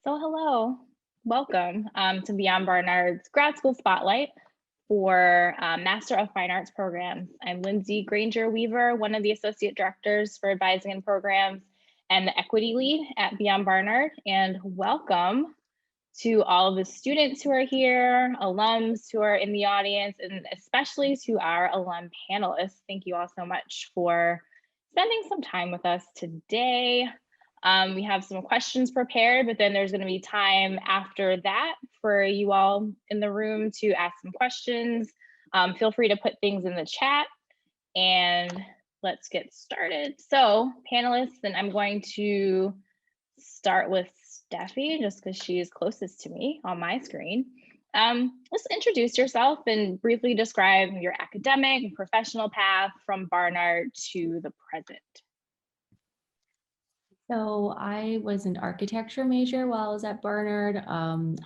So hello, welcome to Beyond Barnard's Grad School Spotlight for Master of Fine Arts programs. I'm Lindsay Granger Weaver, one of the Associate Directors for Advising and Programs and the Equity Lead at Beyond Barnard. And welcome to all of the students who are here, alums who are in the audience, and especially to our alum panelists. Thank you all so much for spending some time with us today. We have some questions prepared, but then there's going to be time after that for you all in the room to ask some questions. Feel free to put things in the chat and let's get started. So panelists, and I'm going to start with Steffi just because she is closest to me on my screen. Just introduce yourself and briefly describe your academic and professional path from Barnard to the present. So I was an architecture major while I was at Barnard.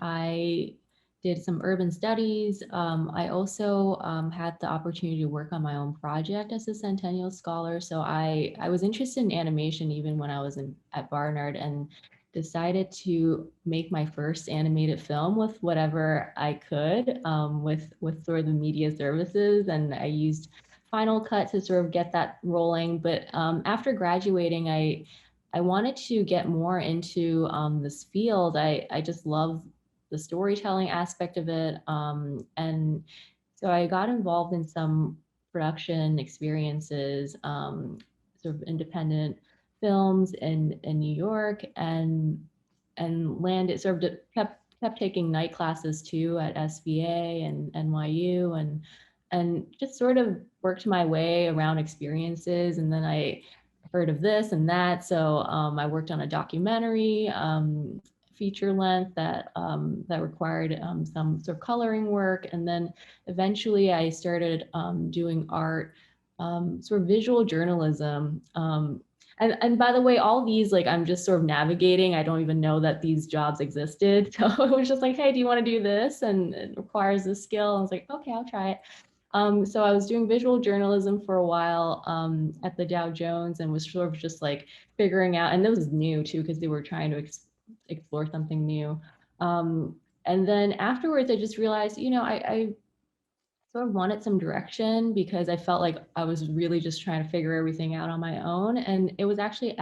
I did some urban studies. I also had the opportunity to work on my own project as a Centennial Scholar. So I was interested in animation even when I was at Barnard, and decided to make my first animated film with whatever I could with sort of the media services. And I used Final Cut to sort of get that rolling. But after graduating, I wanted to get more into this field. I just love the storytelling aspect of it. And so I got involved in some production experiences, sort of independent films in New York, and landed sort of kept taking night classes too at SVA and NYU, and just sort of worked my way around experiences. And then I heard of this and that. So I worked on a documentary feature length that required some sort of coloring work. And then eventually I started doing art, sort of visual journalism. And by the way, all these, like, I'm just sort of navigating. I don't even know that these jobs existed. So it was just like, hey, do you want to do this? And it requires this skill. I was like, okay, I'll try it. So I was doing visual journalism for a while at the Dow Jones, and was sort of just like figuring out, and this was new too, because they were trying to explore something new. And then afterwards, I just realized, I sort of wanted some direction, because I felt like I was really just trying to figure everything out on my own. And it was actually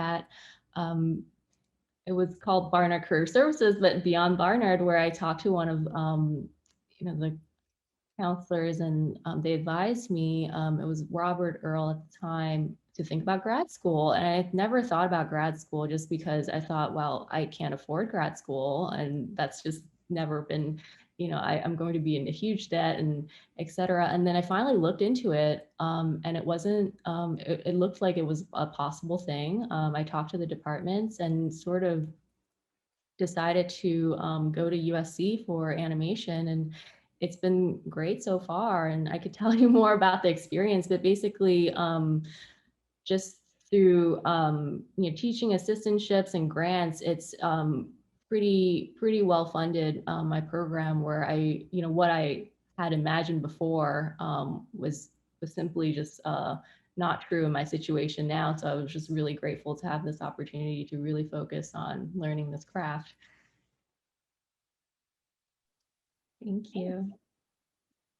um, it was called Barnard Career Services, but Beyond Barnard, where I talked to one of the counselors, and they advised me, it was Robert Earl at the time, to think about grad school. And I had never thought about grad school, just because I thought, well, I can't afford grad school, and that's just never been, I'm going to be in a huge debt, and et cetera. And then I finally looked into it, and it wasn't, it looked like it was a possible thing. I talked to the departments and sort of decided to go to USC for animation, and it's been great so far. And I could tell you more about the experience, but basically just through teaching assistantships and grants, it's pretty well funded. My program, where what I had imagined before was simply just not true in my situation now. So I was just really grateful to have this opportunity to really focus on learning this craft. Thank you.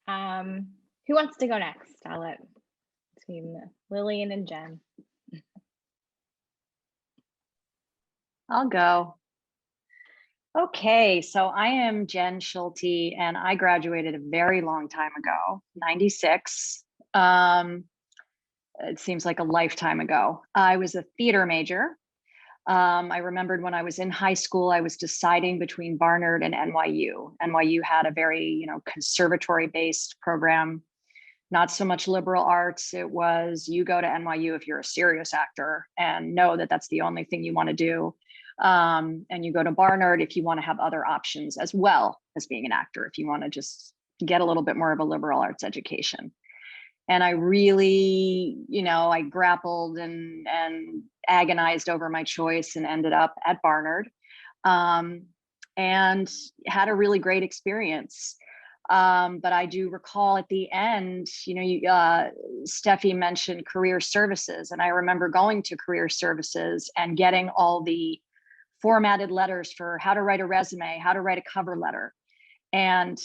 Who wants to go next? I'll let between Lillian and Jen. I'll go. Okay, so I am Jen Schulte, and I graduated a very long time ago, 96. It seems like a lifetime ago. I was a theater major. I remembered when I was in high school, I was deciding between Barnard and NYU. NYU had a very, conservatory-based program, not so much liberal arts. It was, you go to NYU if you're a serious actor and know that that's the only thing you want to do. And you go to Barnard if you want to have other options as well as being an actor, if you want to just get a little bit more of a liberal arts education. And I really, I grappled and agonized over my choice, and ended up at Barnard, and had a really great experience. But I do recall at the end, Steffi mentioned career services, and I remember going to career services and getting all the formatted letters for how to write a resume, how to write a cover letter. And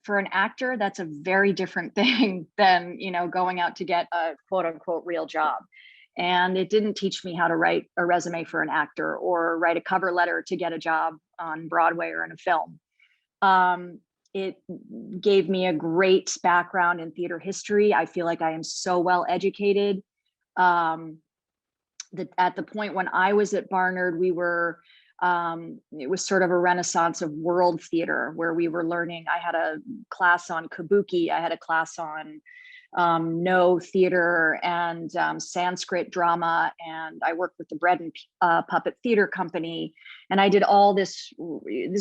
for an actor, that's a very different thing than, you know, going out to get a quote unquote real job. And it didn't teach me how to write a resume for an actor or write a cover letter to get a job on Broadway or in a film. It gave me a great background in theater history. I feel like I am so well educated. At the point when I was at Barnard, we were, it was sort of a renaissance of world theater where we were learning. I had a class on kabuki. I had a class on no theater and Sanskrit drama. And I worked with the Bread and Puppet Theater Company. And I did all this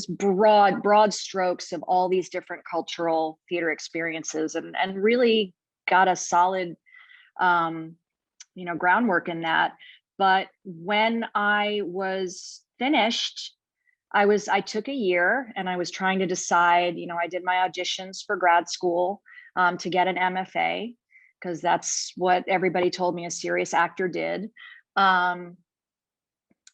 broad strokes of all these different cultural theater experiences and really got a solid, you know, groundwork in that. But when I was finished, I took a year and I was trying to decide, you know, I did my auditions for grad school to get an MFA, because that's what everybody told me a serious actor did. And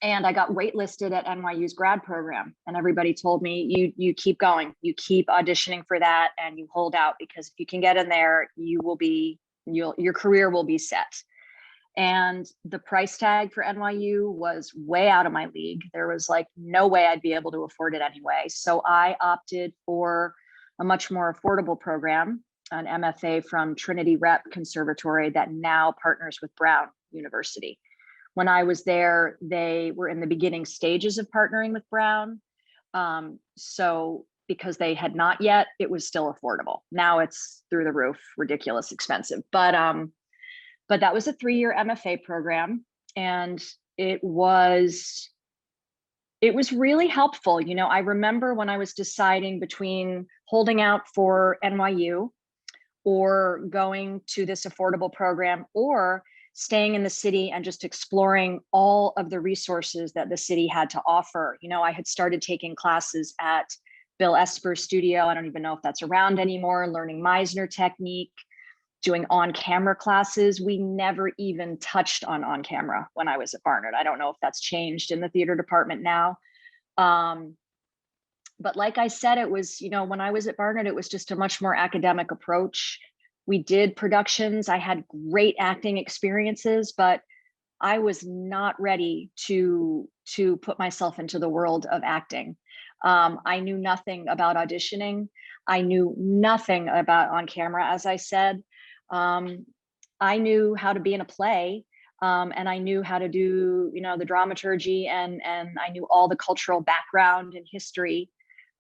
I got waitlisted at NYU's grad program, and everybody told me, you keep going, you keep auditioning for that, and you hold out, because if you can get in there, your career will be set. And the price tag for NYU was way out of my league. There was like no way I'd be able to afford it anyway. So I opted for a much more affordable program, an MFA from Trinity Rep Conservatory that now partners with Brown University. When I was there, they were in the beginning stages of partnering with Brown. So because they had not yet, it was still affordable. Now it's through the roof, ridiculous expensive. But that was a 3-year MFA program, and it was really helpful. You know, I remember when I was deciding between holding out for NYU or going to this affordable program or staying in the city and just exploring all of the resources that the city had to offer. You know, I had started taking classes at Bill Esper's studio. I don't even know if that's around anymore, learning Meisner technique, doing on-camera classes. We never even touched on camera when I was at Barnard. I don't know if that's changed in the theater department now. But like I said, it was, you know, when I was at Barnard, it was just a much more academic approach. We did productions. I had great acting experiences, but I was not ready to put myself into the world of acting. I knew nothing about auditioning. I knew nothing about on camera, as I said. I knew how to be in a play, and I knew how to do, you know, the dramaturgy, and I knew all the cultural background and history.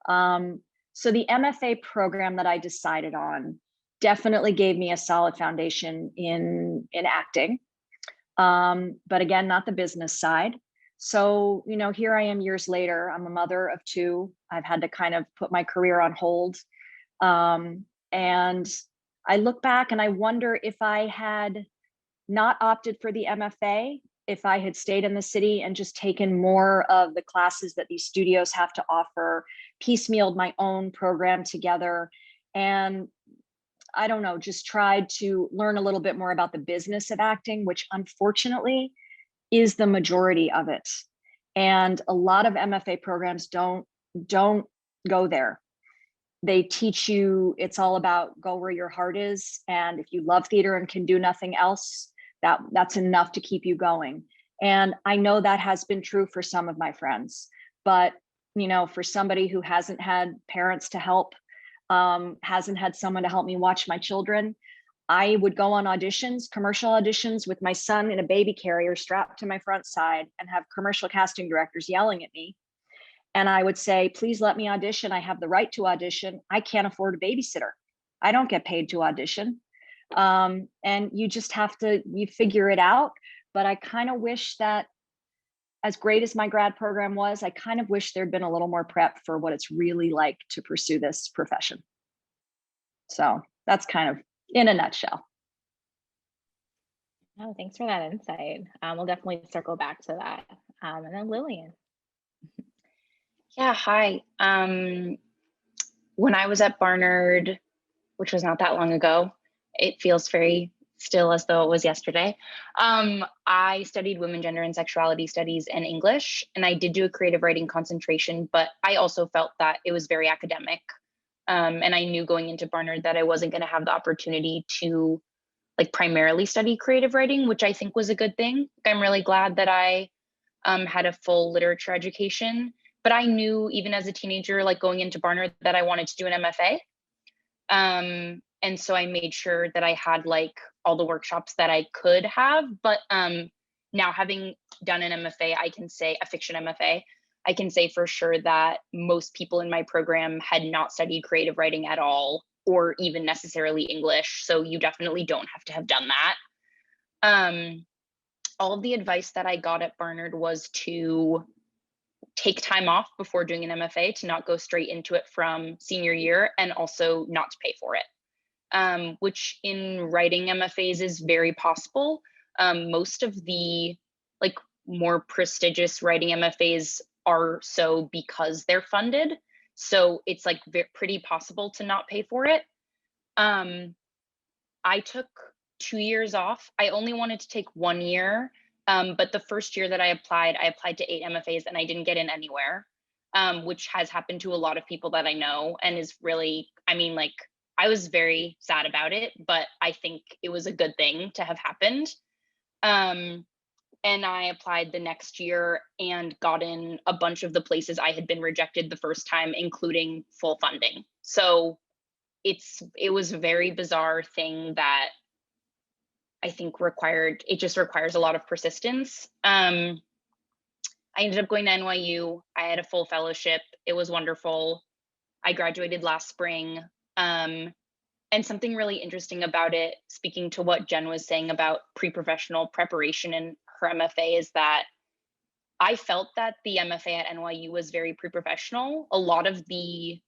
So the MFA program that I decided on definitely gave me a solid foundation in acting, but again, not the business side. So, you know, here I am years later. I'm a mother of 2. I've had to kind of put my career on hold, and I look back and I wonder if I had not opted for the MFA, if I had stayed in the city and just taken more of the classes that these studios have to offer, piecemealed my own program together, and I don't know, just tried to learn a little bit more about the business of acting, which unfortunately is the majority of it. And a lot of MFA programs don't go there. They teach you it's all about go where your heart is. And if you love theater and can do nothing else, that's enough to keep you going. And I know that has been true for some of my friends, but you know, for somebody who hasn't had parents to help, hasn't had someone to help me watch my children, I would go on auditions, commercial auditions with my son in a baby carrier strapped to my front side and have commercial casting directors yelling at me. And I would say, please let me audition. I have the right to audition. I can't afford a babysitter. I don't get paid to audition. And you just have to, you figure it out. But I kind of wish that, as great as my grad program was, I kind of wish there'd been a little more prep for what it's really like to pursue this profession. So that's kind of in a nutshell. Oh, thanks for that insight. We'll definitely circle back to that. And then Lillian. Yeah, hi. When I was at Barnard, which was not that long ago, it feels very still as though it was yesterday. I studied women, gender, and sexuality studies and English, and I did do a creative writing concentration, but I also felt that it was very academic. And I knew going into Barnard that I wasn't going to have the opportunity to like primarily study creative writing, which I think was a good thing. I'm really glad that I had a full literature education, but I knew even as a teenager, like going into Barnard, that I wanted to do an MFA. And so I made sure that I had like all the workshops that I could have, but now having done an MFA, I can say a fiction MFA, I can say for sure that most people in my program had not studied creative writing at all, or even necessarily English. So you definitely don't have to have done that. All of the advice that I got at Barnard was to take time off before doing an MFA, to not go straight into it from senior year, and also not to pay for it, which in writing MFAs is very possible. Most of the like more prestigious writing MFAs are so because they're funded. So it's like pretty possible to not pay for it. I took 2 years off. I only wanted to take 1 year, but the first year that I applied to 8 MFAs and I didn't get in anywhere, which has happened to a lot of people that I know, and is really, I mean, like, I was very sad about it, but I think it was a good thing to have happened. And I applied the next year and got in a bunch of the places I had been rejected the first time, including full funding. So it was a very bizarre thing that I think it just requires a lot of persistence. I ended up going to NYU. I had a full fellowship. It was wonderful. I graduated last spring. And something really interesting about it, speaking to what Jen was saying about pre-professional preparation in her MFA, is that I felt that the MFA at NYU was very pre-professional. A lot of the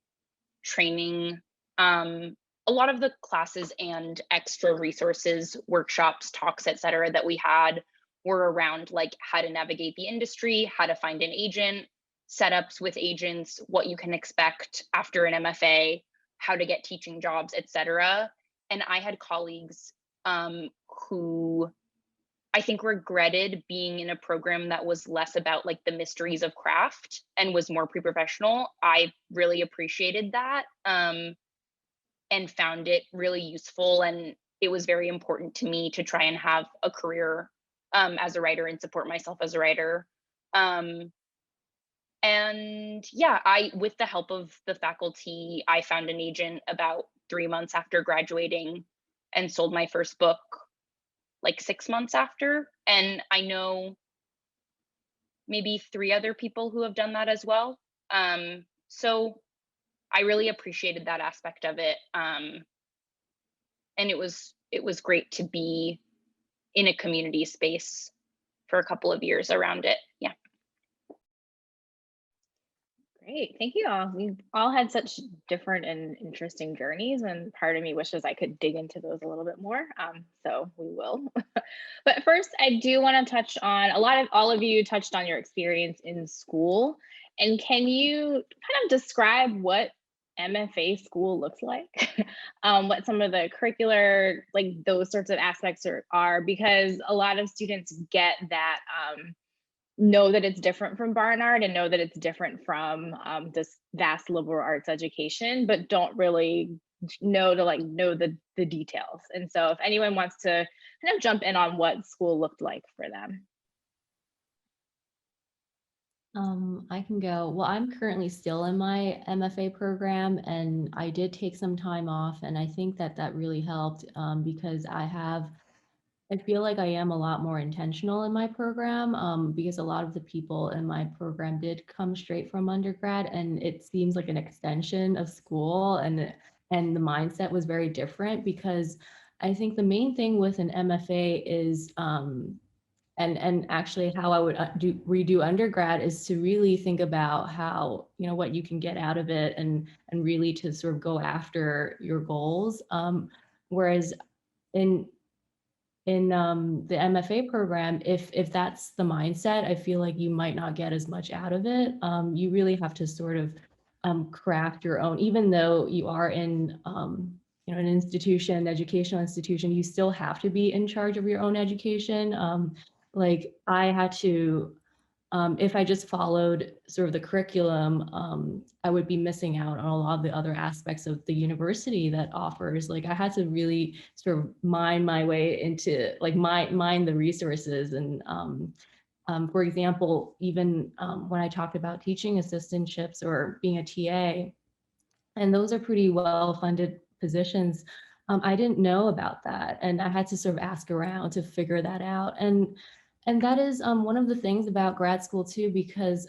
training, a lot of the classes and extra resources, workshops, talks, etc., that we had were around like how to navigate the industry, how to find an agent, setups with agents, what you can expect after an MFA, how to get teaching jobs, etc. And I had colleagues who I think regretted being in a program that was less about like the mysteries of craft and was more pre-professional. I really appreciated that and found it really useful. And it was very important to me to try and have a career as a writer and support myself as a writer. And yeah, with the help of the faculty, I found an agent about 3 months after graduating and sold my first book like 6 months after. And I know maybe 3 other people who have done that as well. So I really appreciated that aspect of it. And it was great to be in a community space for a couple of years around it. Yeah. Great, thank you all. We've all had such different and interesting journeys, and part of me wishes I could dig into those a little bit more. So we will. But first, I do want to touch on all of you touched on your experience in school, and can you kind of describe what MFA school looks like? What some of the curricular, like those sorts of aspects are, because a lot of students get that. Know that it's different from Barnard and know that it's different from this vast liberal arts education, but don't really know the details. And so if anyone wants to kind of jump in on what school looked like for them. I can go. Well, I'm currently still in my MFA program, and I did take some time off, and I think that really helped because I feel like I am a lot more intentional in my program because a lot of the people in my program did come straight from undergrad, and it seems like an extension of school, and the mindset was very different, because I think the main thing with an MFA is and actually how I would redo undergrad is to really think about how, what you can get out of it, and really to sort of go after your goals. Whereas in the MFA program, if that's the mindset, I feel like you might not get as much out of it. You really have to sort of craft your own, even though you are in an institution, educational institution, you still have to be in charge of your own education. Like I had to, if I just followed sort of the curriculum, I would be missing out on a lot of the other aspects of the university that offers. Like I had to really sort of mine my way into, like mine the resources. And for example, even when I talked about teaching assistantships or being a TA, and those are pretty well-funded positions. I didn't know about that, and I had to sort of ask around to figure that out. And that is one of the things about grad school too, because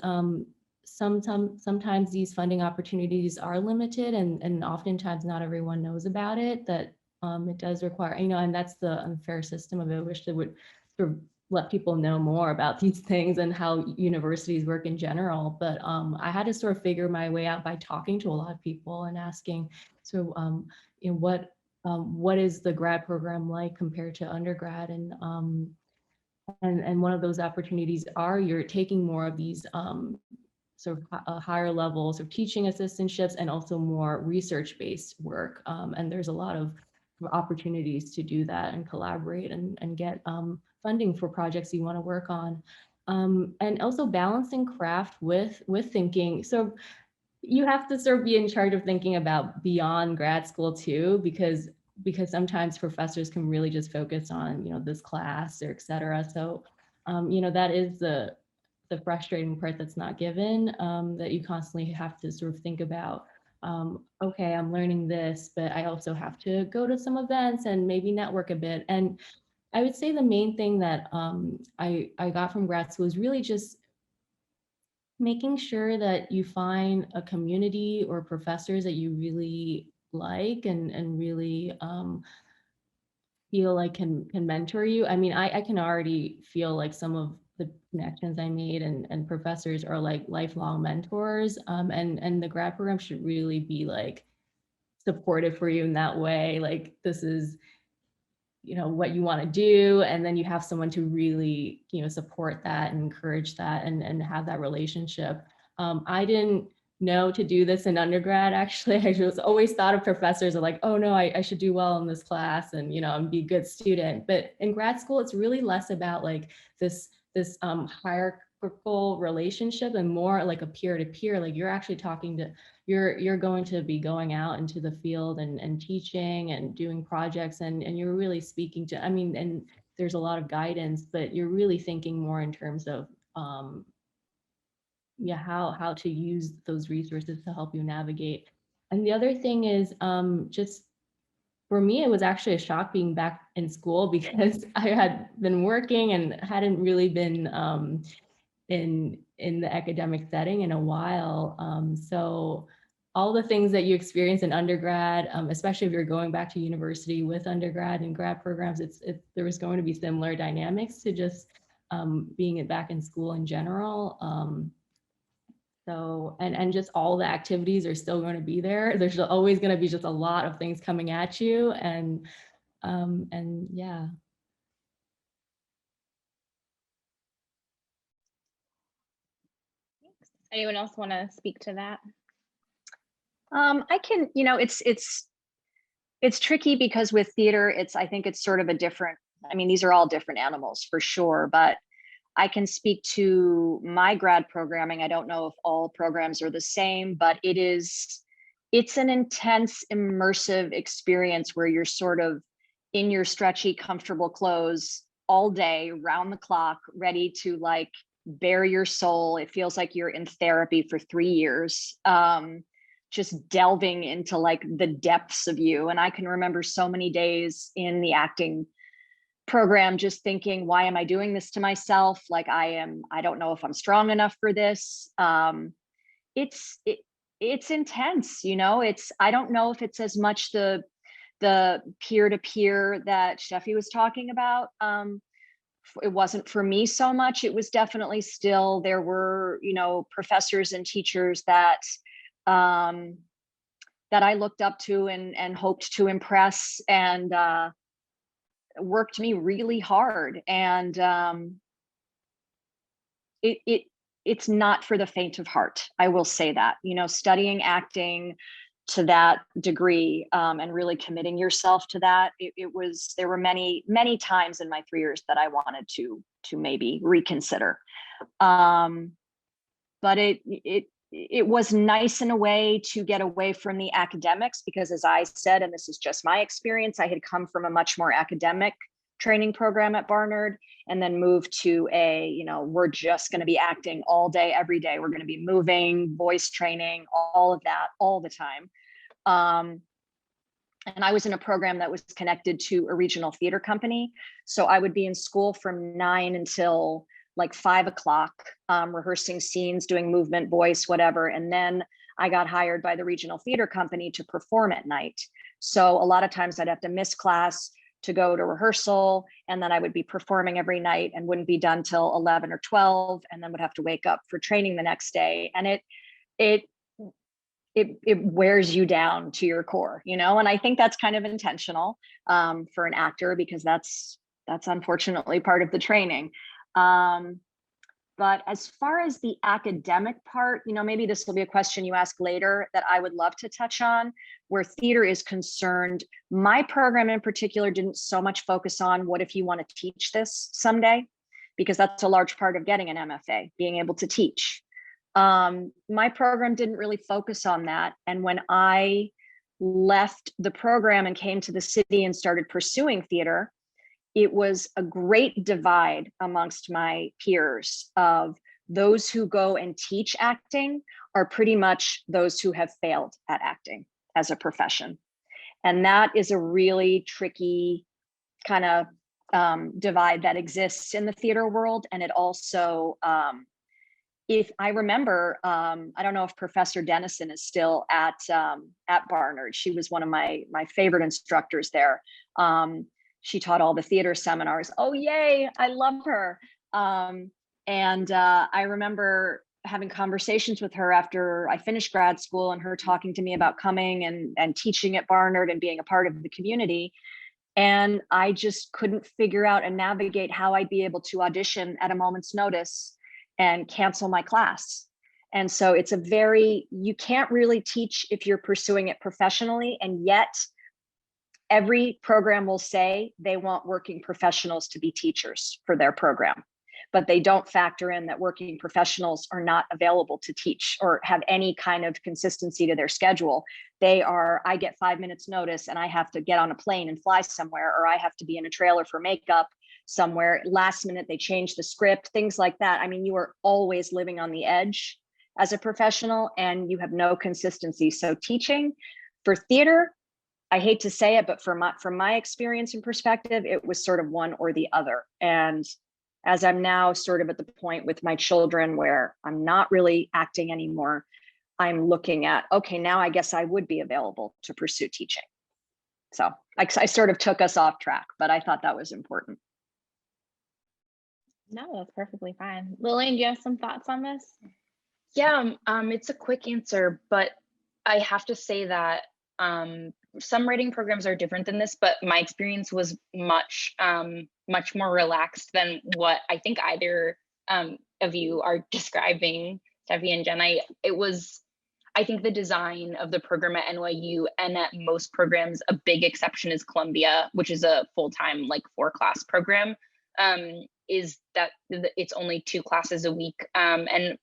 sometimes these funding opportunities are limited, and oftentimes not everyone knows about it. That it does require, and that's the unfair system of it. I wish they would sort of let people know more about these things and how universities work in general. But I had to sort of figure my way out by talking to a lot of people and asking, so what is the grad program like compared to undergrad? And one of those opportunities are you're taking more of these sort of higher levels of teaching assistantships and also more research-based work. And there's a lot of opportunities to do that and collaborate and get funding for projects you want to work on. And also balancing craft with thinking. So you have to sort of be in charge of thinking about beyond grad school too, because sometimes professors can really just focus on, this class or et cetera. So, that is the frustrating part that's not given, that you constantly have to sort of think about, okay, I'm learning this, but I also have to go to some events and maybe network a bit. And I would say the main thing that I got from grad school is really just making sure that you find a community or professors that you really like and really feel like can mentor you. I mean, I can already feel like some of the connections I made and professors are like lifelong mentors. And the grad program should really be like supportive for you in that way. Like this is, what you want to do, and then you have someone to really, support that and encourage that and have that relationship. I didn't know to do this in undergrad. Actually, I just always thought of professors are like, oh no, I should do well in this class and and be a good student. But in grad school, it's really less about like this hierarchical relationship and more like a peer-to-peer. Like you're actually talking to, you're going to be going out into the field and teaching and doing projects, and you're really speaking to, and there's a lot of guidance, but you're really thinking more in terms of how to use those resources to help you navigate. And the other thing is just for me, it was actually a shock being back in school because I had been working and hadn't really been in the academic setting in a while. So all the things that you experience in undergrad, especially if you're going back to university with undergrad and grad programs, there was going to be similar dynamics to just being back in school in general. So, and just all the activities are still going to be there. There's always going to be just a lot of things coming at you, and yeah. Anyone else want to speak to that? I can, it's tricky because with theater, I think it's sort of a different, these are all different animals for sure, but I can speak to my grad programming. I don't know if all programs are the same, but it's an intense, immersive experience where you're sort of in your stretchy, comfortable clothes all day, round the clock, ready to like bare your soul. It feels like you're in therapy for 3 years, just delving into like the depths of you. And I can remember so many days in the acting program just thinking, why am I doing this to myself? Like I don't know if I'm strong enough for this. It's intense, I don't know if it's as much the peer-to-peer that Steffi was talking about. It wasn't for me so much. It was definitely still, there were, professors and teachers that I looked up to and hoped to impress, and worked me really hard. And it's not for the faint of heart. I will say that, studying acting, to that degree, and really committing yourself to that. There were many times in my 3 years that I wanted to maybe reconsider. But it was nice in a way to get away from the academics, because as I said, and this is just my experience, I had come from a much more academic training program at Barnard, and then moved to we're just going to be acting all day, every day. We're going to be moving, voice training, all of that, all the time. And I was in a program that was connected to a regional theater company. So I would be in school from 9 until like 5 o'clock, rehearsing scenes, doing movement, voice, whatever. And then I got hired by the regional theater company to perform at night. So a lot of times I'd have to miss class to go to rehearsal, and then I would be performing every night and wouldn't be done till 11 or 12, and then would have to wake up for training the next day. And it wears you down to your core, and I think that's kind of intentional, for an actor, because that's unfortunately part of the training. But as far as the academic part, maybe this will be a question you ask later that I would love to touch on, where theater is concerned. My program in particular didn't so much focus on what if you want to teach this someday, because that's a large part of getting an MFA, being able to teach. My program didn't really focus on that. And when I left the program and came to the city and started pursuing theater, it was a great divide amongst my peers of those who go and teach acting are pretty much those who have failed at acting as a profession. And that is a really tricky kind of divide that exists in the theater world. And it also, if I remember, I don't know if Professor Dennison is still at Barnard. She was one of my favorite instructors there. She taught all the theater seminars. Oh, yay, I love her. And I remember having conversations with her after I finished grad school, and her talking to me about coming and teaching at Barnard and being a part of the community. And I just couldn't figure out and navigate how I'd be able to audition at a moment's notice and cancel my class. And so you can't really teach if you're pursuing it professionally, and yet every program will say they want working professionals to be teachers for their program, but they don't factor in that working professionals are not available to teach or have any kind of consistency to their schedule. I get 5 minutes notice and I have to get on a plane and fly somewhere, or I have to be in a trailer for makeup somewhere. Last minute, they change the script, things like that. I mean, you are always living on the edge as a professional, and you have no consistency. So teaching for theater, I hate to say it, but from my experience and perspective, it was sort of one or the other. And as I'm now sort of at the point with my children where I'm not really acting anymore, I'm looking at, okay, now I guess I would be available to pursue teaching. So I sort of took us off track, but I thought that was important. No, that's perfectly fine. Lillian, do you have some thoughts on this? Yeah, it's a quick answer, but I have to say that some writing programs are different than this, but my experience was much more relaxed than what I think either of you are describing, Steffi and Jen. I think the design of the program at NYU and at most programs, a big exception is Columbia, which is a full-time, like 4-class program, is that it's only 2 classes a week. And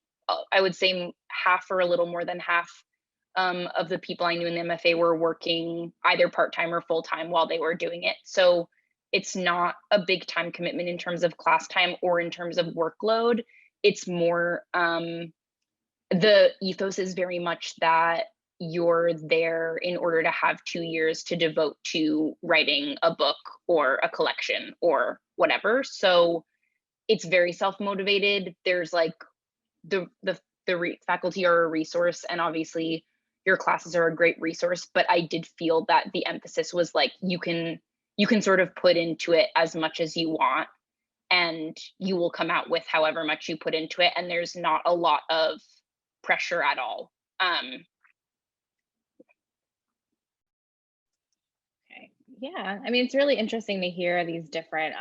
I would say half or a little more than half of the people I knew in the MFA were working either part-time or full-time while they were doing it. So it's not a big time commitment in terms of class time or in terms of workload. It's more, the ethos is very much that you're there in order to have 2 years to devote to writing a book or a collection or whatever. So it's very self-motivated. There's like the faculty are a resource, and obviously your classes are a great resource, but I did feel that the emphasis was like, you can sort of put into it as much as you want, and you will come out with however much you put into it. And there's not a lot of pressure at all. Okay. Yeah, I mean, it's really interesting to hear these different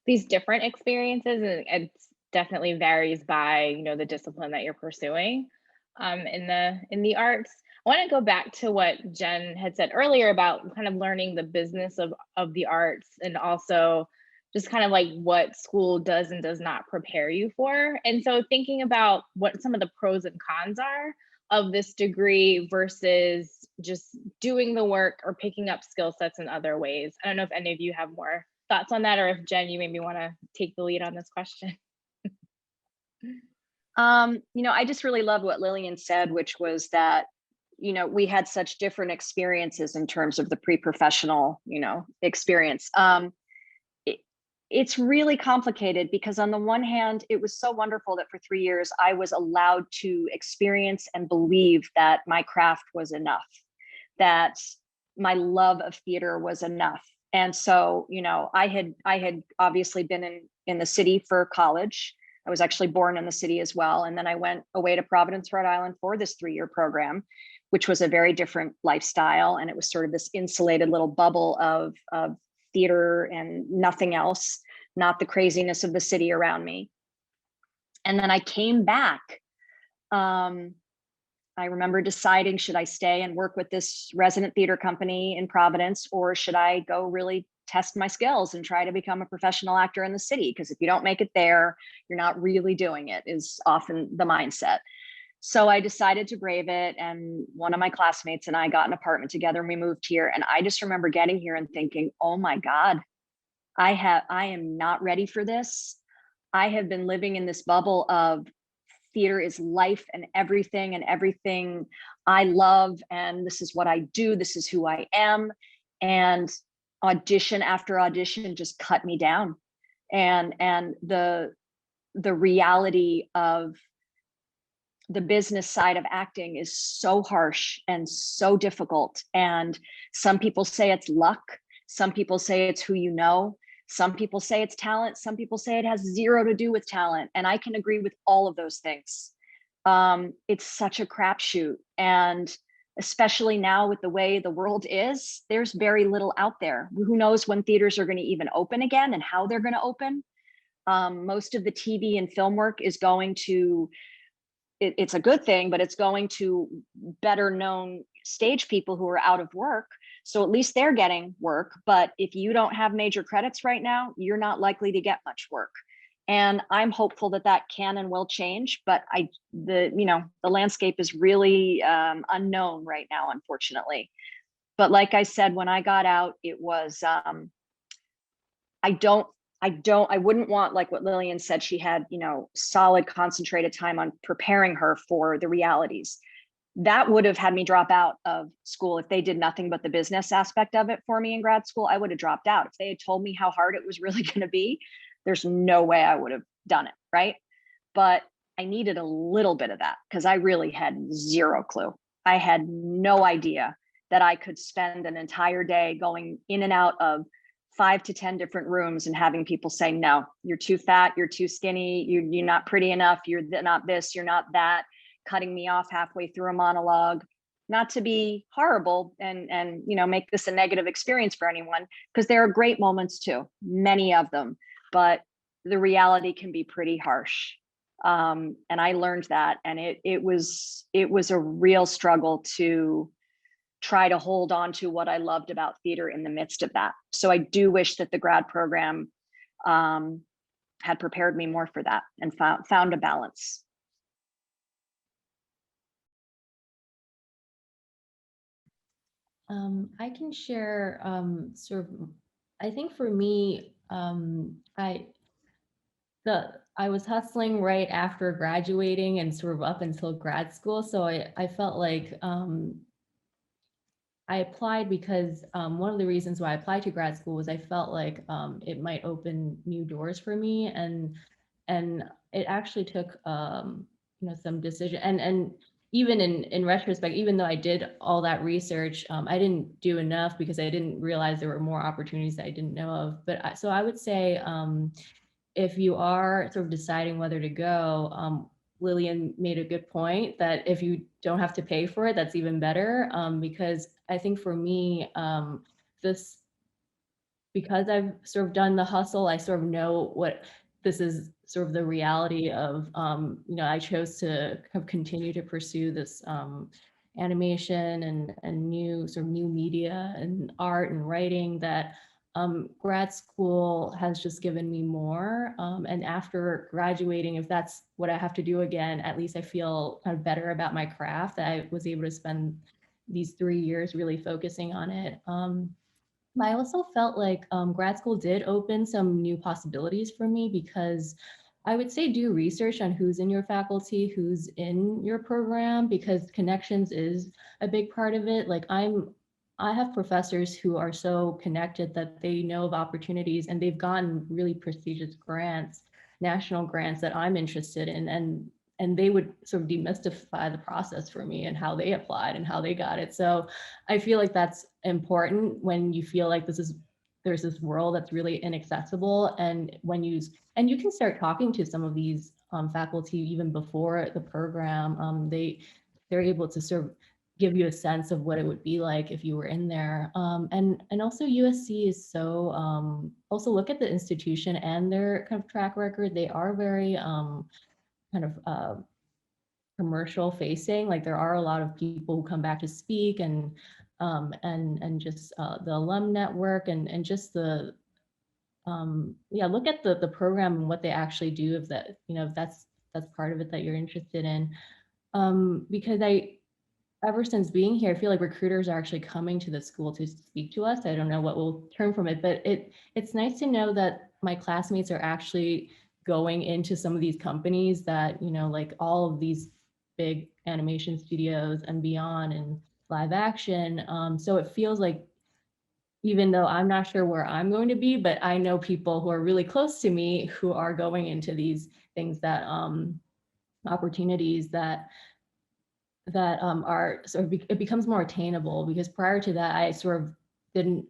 experiences, and it definitely varies by the discipline that you're pursuing in the arts. I want to go back to what Jen had said earlier about kind of learning the business of the arts, and also just kind of like what school does and does not prepare you for. And so thinking about what some of the pros and cons are of this degree versus just doing the work or picking up skill sets in other ways. I don't know if any of you have more thoughts on that, or if Jen, you maybe want to take the lead on this question. I just really love what Lillian said, which was that, we had such different experiences in terms of the pre-professional, experience. It's really complicated because on the one hand, it was so wonderful that for 3 years, I was allowed to experience and believe that my craft was enough, that my love of theater was enough. And so, I had obviously been in the city for college. I was actually born in the city as well. And then I went away to Providence, Rhode Island for this 3-year program, which was a very different lifestyle. And it was sort of this insulated little bubble of theater and nothing else, not the craziness of the city around me. And then I came back. I remember deciding, should I stay and work with this resident theater company in Providence, or should I go really test my skills and try to become a professional actor in the city? Because if you don't make it there, you're not really doing it, is often the mindset. So I decided to brave it. And one of my classmates and I got an apartment together and we moved here. And I just remember getting here and thinking, oh my God, I am not ready for this. I have been living in this bubble of theater is life and everything I love. And this is what I do. This is who I am. And audition after audition just cut me down. And the reality of the business side of acting is so harsh and so difficult. And some people say it's luck. Some people say it's who you know. Some people say it's talent. Some people say it has zero to do with talent. And I can agree with all of those things. It's such a crapshoot. And especially now with the way the world is, there's very little out there. Who knows when theaters are going to even open again and how they're going to open. Most of the TV and film work is going to, it's a good thing, but it's going to better known stage people who are out of work. So at least they're getting work. But if you don't have major credits right now, you're not likely to get much work. And I'm hopeful that that can and will change. But the landscape is really unknown right now, unfortunately. But like I said, when I got out, it was, I wouldn't want, like what Lillian said, she had, solid concentrated time on preparing her for the realities. That would have had me drop out of school. If they did nothing but the business aspect of it for me in grad school, I would have dropped out. If they had told me how hard it was really going to be, there's no way I would have done it, right? But I needed a little bit of that because I really had zero clue. I had no idea that I could spend an entire day going in and out of 5 to 10 different rooms and having people say, no, you're too fat, you're too skinny, you're not pretty enough, you're not this, you're not that, cutting me off halfway through a monologue. Not to be horrible and make this a negative experience for anyone, because there are great moments too, many of them, but the reality can be pretty harsh. And I learned that, and it was a real struggle to try to hold on to what I loved about theater in the midst of that. So I do wish that the grad program had prepared me more for that and found a balance. I can share I think for me, I was hustling right after graduating and sort of up until grad school. So I felt like I applied because one of the reasons why I applied to grad school was I felt like it might open new doors for me, and it actually took some decision, and even in retrospect, even though I did all that research, I didn't do enough because I didn't realize there were more opportunities that I didn't know of. But so I would say if you are sort of deciding whether to go, Lillian made a good point that if you don't have to pay for it, that's even better. Because I think for me, because I've sort of done the hustle, I sort of know what this is sort of the reality of, I chose to continue to pursue this animation and new sort of new media and art and writing that grad school has just given me more. And after graduating, if that's what I have to do again, at least I feel kind of better about my craft, that I was able to spend these 3 years really focusing on it. I also felt like grad school did open some new possibilities for me, because I would say do research on who's in your faculty, who's in your program, because connections is a big part of it. Like I have professors who are so connected that they know of opportunities and they've gotten really prestigious grants, national grants that I'm interested in, and they would sort of demystify the process for me and how they applied and how they got it. So I feel like that's important when you feel like there's this world that's really inaccessible, and you can start talking to some of these faculty even before the program. They're able to sort of give you a sense of what it would be like if you were in there. And also USC is so, also look at the institution and their kind of track record. They are very kind of commercial facing. Like there are a lot of people who come back to speak, and just the alum network, and just the yeah, look at the program and what they actually do, if that, if that's part of it that you're interested in. Because ever since being here, I feel like recruiters are actually coming to the school to speak to us. I don't know what will turn from it, but it's nice to know that my classmates are actually going into some of these companies that, like all of these big animation studios and beyond, and live action. So it feels like, even though I'm not sure where I'm going to be, but I know people who are really close to me who are going into these things, that opportunities that are sort of, it becomes more attainable, because prior to that, I sort of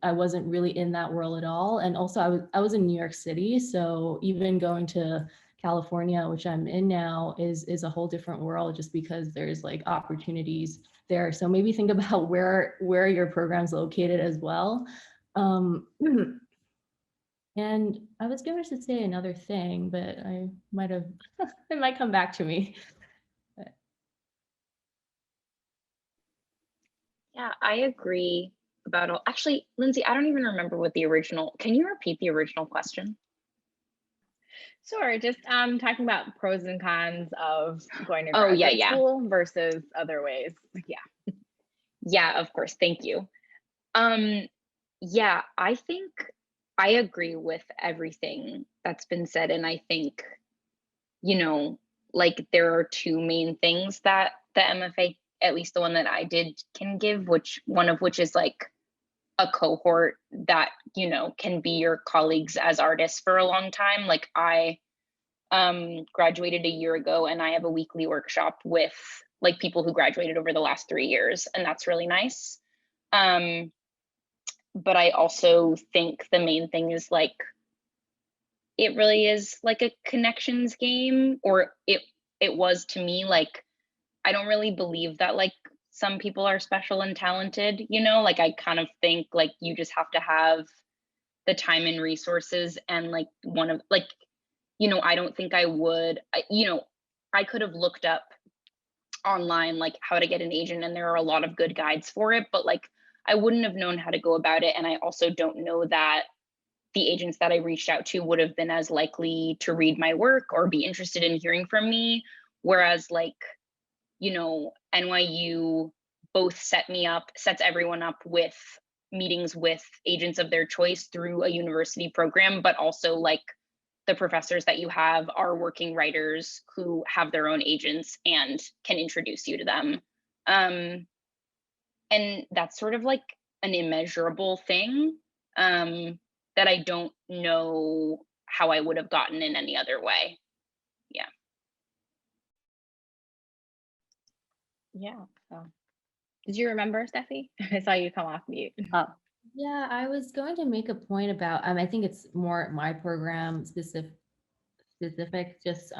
I wasn't really in that world at all. And also I was in New York City. So even going to California, which I'm in now, is a whole different world, just because there's like opportunities there. So maybe think about where your program's located as well. And I was going to say another thing, but I might have, it might come back to me. Yeah, I agree about all. Actually, Lindsay, I don't even remember what the original, can you repeat the original question? Sure, just talking about pros and cons of going to Oh, graduate yeah. school versus other ways. Yeah. Yeah, of course. Thank you. Yeah, I think I agree with everything that's been said. And I think, like there are two main things that the MFA, at least the one that I did, can give, which one of which is like a cohort that, can be your colleagues as artists for a long time. Like I graduated a year ago, and I have a weekly workshop with like people who graduated over the last 3 years, and that's really nice. But I also think the main thing is like, it really is like a connections game, or it was to me. Like I don't really believe that like some people are special and talented, like I kind of think like you just have to have the time and resources, and like one of like, I don't think I would, I could have looked up online like how to get an agent, and there are a lot of good guides for it, but like I wouldn't have known how to go about it. And I also don't know that the agents that I reached out to would have been as likely to read my work or be interested in hearing from me. Whereas like, NYU both sets everyone up with meetings with agents of their choice through a university program, but also like the professors that you have are working writers who have their own agents and can introduce you to them. And that's sort of like an immeasurable thing that I don't know how I would have gotten in any other way. Yeah. Yeah. So, did you remember, Steffi? I saw you come off mute. Yeah, I was going to make a point about, I think it's more my program specific, just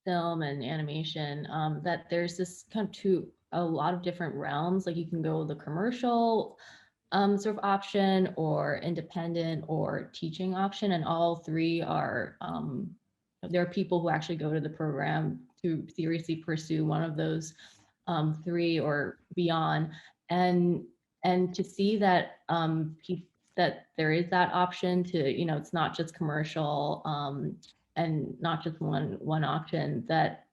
film and animation, that there's this kind of a lot of different realms. Like you can go the commercial sort of option, or independent, or teaching option, and all three are, there are people who actually go to the program to seriously pursue one of those 3 or beyond, and to see that that there is that option to, you know, it's not just commercial and not just one option, that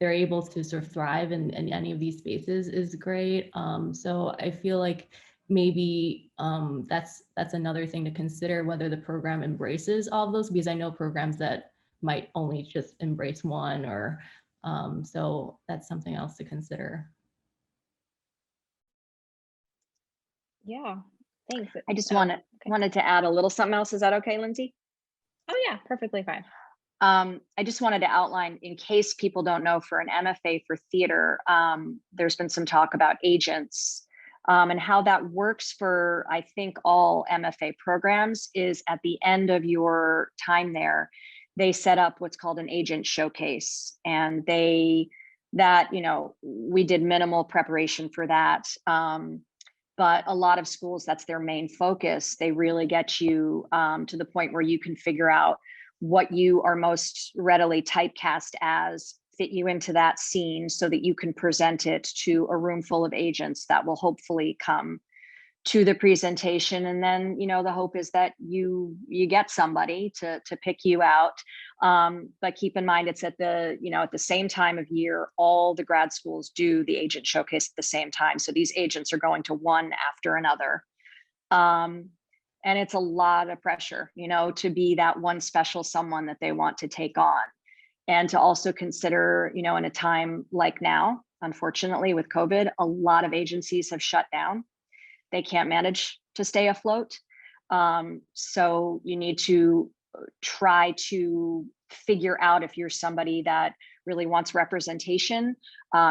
they're able to sort of thrive in any of these spaces is great. So I feel like maybe that's another thing to consider, whether the program embraces all of those, because I know programs that might only just embrace one, or so that's something else to consider. Yeah, thanks. I just wanted to add a little something else. Is that okay, Lindsay? Oh yeah, perfectly fine. I just wanted to outline, in case people don't know, for an MFA for theater, there's been some talk about agents, and how that works for, I think, all MFA programs is at the end of your time there, they set up what's called an agent showcase. And you know, we did minimal preparation for that. But a lot of schools, that's their main focus. They really get you to the point where you can figure out what you are most readily typecast as, fit you into that scene so that you can present it to a room full of agents that will hopefully come to the presentation. And then, you know, the hope is that you get somebody to pick you out. But keep in mind, it's at the, you know, at the same time of year, all the grad schools do the agent showcase at the same time. So these agents are going to one after another. And it's a lot of pressure, you know, to be that one special someone that they want to take on. And to also consider, you know, in a time like now, unfortunately with COVID, a lot of agencies have shut down. They can't manage to stay afloat. So you need to try to figure out if you're somebody that really wants representation.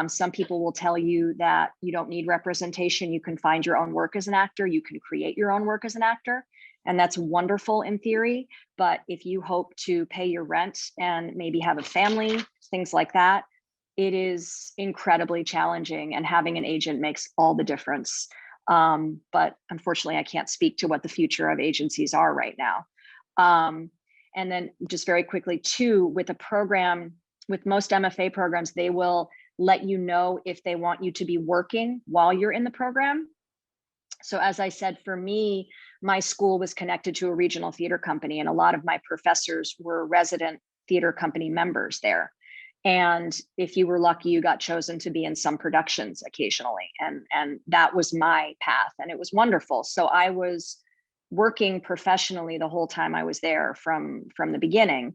Some people will tell you that you don't need representation. You can find your own work as an actor. You can create your own work as an actor. And that's wonderful in theory. But if you hope to pay your rent and maybe have a family, things like that, it is incredibly challenging. And having an agent makes all the difference. But unfortunately, I can't speak to what the future of agencies are right now. And then just very quickly too, with a program, with most MFA programs, they will let you know if they want you to be working while you're in the program. So as I said, for me, my school was connected to a regional theater company, and a lot of my professors were resident theater company members there. And if you were lucky, you got chosen to be in some productions occasionally. And that was my path, and it was wonderful. So I was working professionally the whole time I was there from the beginning.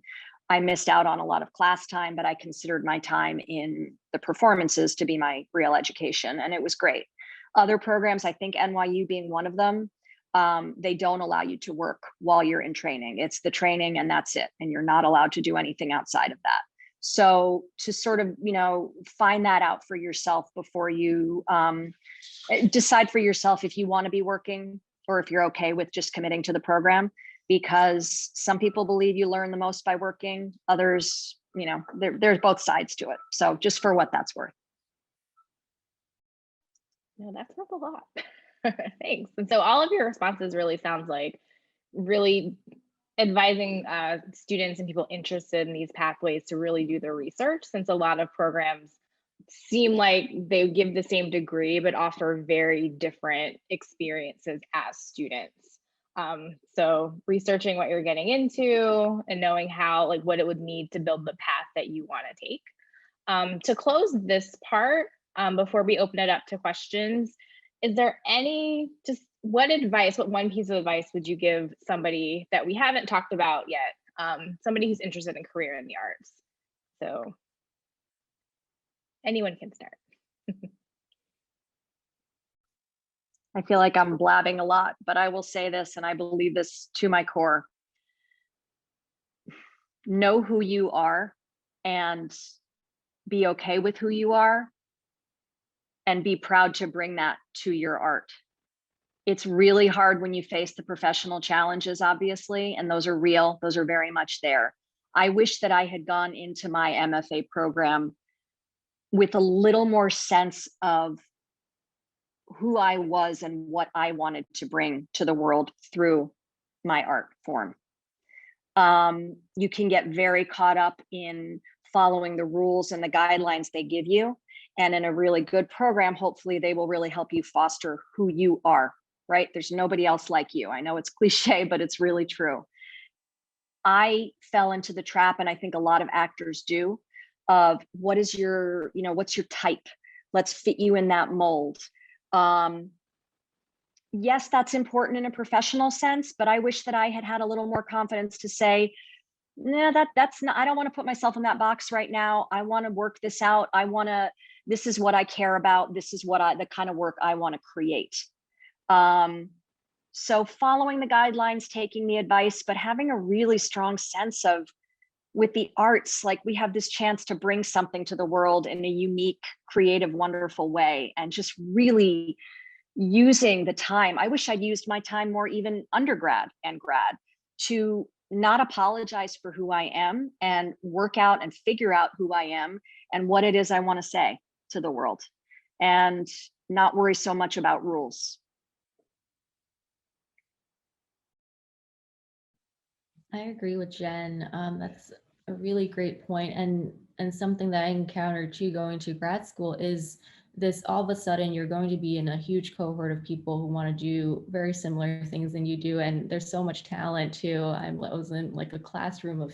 I missed out on a lot of class time, but I considered my time in the performances to be my real education, and it was great. Other programs, I think NYU being one of them, they don't allow you to work while you're in training. It's the training and that's it. And you're not allowed to do anything outside of that. So to sort of, you know, find that out for yourself before you decide for yourself if you want to be working or if you're okay with just committing to the program, because some people believe you learn the most by working. Others, you know, there's both sides to it. So just for what that's worth. No, that's not a lot. Thanks. And so all of your responses really sounds like really advising students and people interested in these pathways to really do their research, since a lot of programs seem like they give the same degree but offer very different experiences as students. So researching what you're getting into and knowing how, like, what it would need to build the path that you want to take. To close this part, before we open it up to questions, is there any, just what one piece of advice would you give somebody that we haven't talked about yet, somebody who's interested in career in the arts? So anyone can start. I feel like I'm blabbing a lot, but I will say this, and I believe this to my core. Know who you are and be okay with who you are, and be proud to bring that to your art. It's really hard when you face the professional challenges, obviously, and those are real. Those are very much there. I wish that I had gone into my MFA program with a little more sense of who I was and what I wanted to bring to the world through my art form. You can get very caught up in following the rules and the guidelines they give you. And in a really good program, hopefully they will really help you foster who you are, right? There's nobody else like you. I know it's cliche, but it's really true. I fell into the trap, and I think a lot of actors do, of what is your, what's your type? Let's fit you in that mold. Yes, that's important in a professional sense, but I wish that I had had a little more confidence to say, no, that's not, I don't want to put myself in that box right now. I want to work this out. This is what I care about. This is the kind of work I want to create. So following the guidelines, taking the advice, but having a really strong sense of, with the arts, like we have this chance to bring something to the world in a unique, creative, wonderful way, and just really using the time. I wish I'd used my time more, even undergrad and grad, to not apologize for who I am and work out and figure out who I am and what it is I want to say to the world, and not worry so much about rules. I agree with Jen. That's a really great point, and something that I encountered too going to grad school is this: all of a sudden you're going to be in a huge cohort of people who want to do very similar things than you do, and there's so much talent too. I was in like a classroom of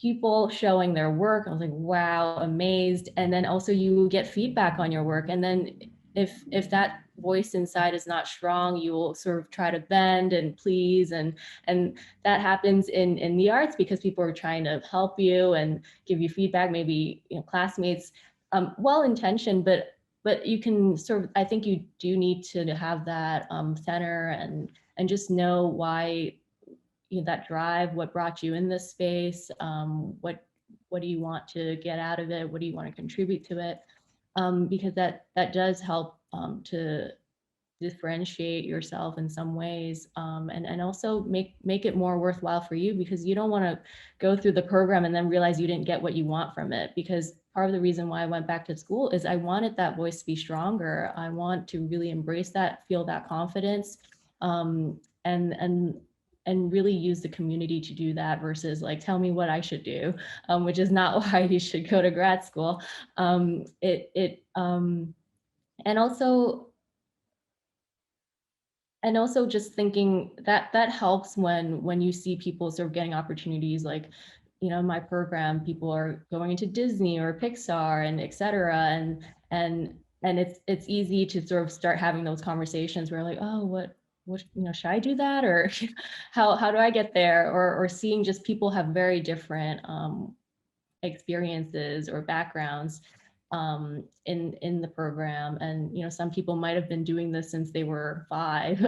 people showing their work. I was like, wow, amazed. And then also you get feedback on your work, and then if that voice inside is not strong, you will sort of try to bend and please, and that happens in the arts because people are trying to help you and give you feedback, maybe classmates, well-intentioned, but you can sort of, I think you do need to have that center and just know why, that drive, what brought you in this space, what do you want to get out of it, what do you want to contribute to it, because that does help to differentiate yourself in some ways, and also make it more worthwhile for you, because you don't want to go through the program and then realize you didn't get what you want from it. Because part of the reason why I went back to school is I wanted that voice to be stronger. I want to really embrace that, feel that confidence, and really use the community to do that, versus like, tell me what I should do, which is not why you should go to grad school. And also just thinking that helps when you see people sort of getting opportunities, like, in my program, people are going into Disney or Pixar and et cetera. And it's easy to sort of start having those conversations where like, oh, what, should I do that? Or how do I get there? Or seeing just people have very different experiences or backgrounds in the program. And some people might have been doing this since they were 5,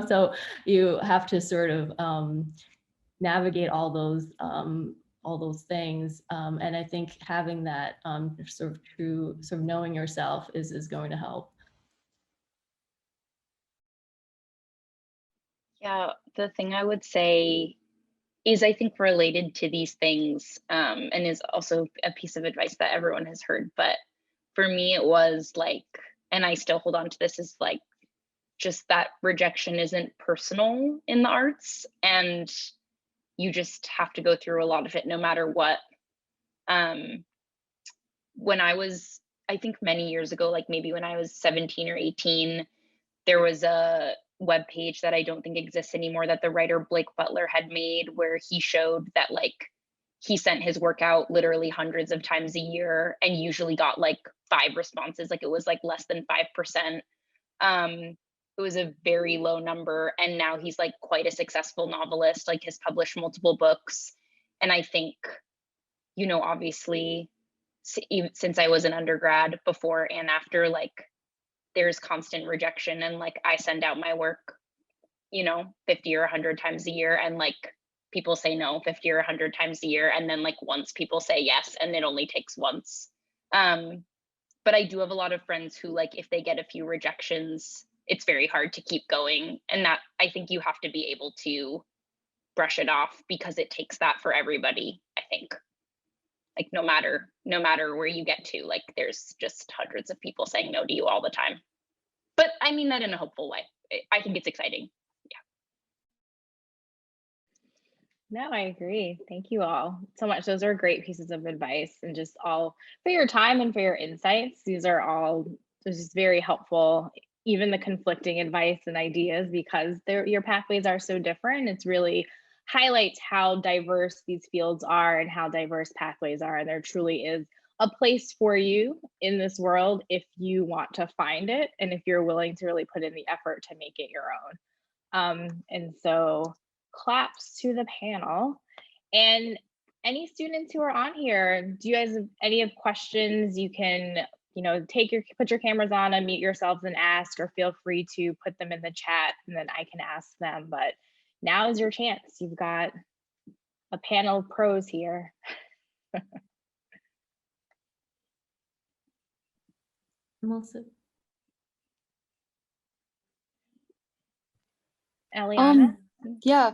so you have to sort of navigate all those things. And I think having that sort of knowing yourself is going to help. Yeah, the thing I would say is, I think, related to these things, and is also a piece of advice that everyone has heard, but for me it was like, and I still hold on to this, is like, just that rejection isn't personal in the arts, and you just have to go through a lot of it no matter what. When I was, I think many years ago, like maybe when I was 17 or 18, there was a web page that I don't think exists anymore that the writer Blake Butler had made, where he showed that like he sent his work out literally hundreds of times a year and usually got like 5 responses. Like it was like less than 5%. It was a very low number, and now he's like quite a successful novelist, like has published multiple books. And I think, obviously, since I was an undergrad, before and after, like there's constant rejection, and like I send out my work 50 or 100 times a year, and like people say no 50 or 100 times a year, and then like once people say yes, and it only takes once. But I do have a lot of friends who, like, if they get a few rejections, it's very hard to keep going, and that, I think, you have to be able to brush it off, because it takes that for everybody. I think, like, no matter where you get to, like there's just hundreds of people saying no to you all the time. But I mean that in a hopeful way. I think it's exciting. No, I agree. Thank you all so much. Those are great pieces of advice and just all for your time and for your insights. These are all just very helpful, even the conflicting advice and ideas because your pathways are so different. It's really highlights how diverse these fields are and how diverse pathways are. And there truly is a place for you in this world if you want to find it and if you're willing to really put in the effort to make it your own. And so claps to the panel. And any students who are on here, do you guys have any of questions? You can, put your cameras on, unmute yourselves and ask, or feel free to put them in the chat and then I can ask them. But now is your chance. You've got a panel of pros here. Melissa. Eliana? Yeah,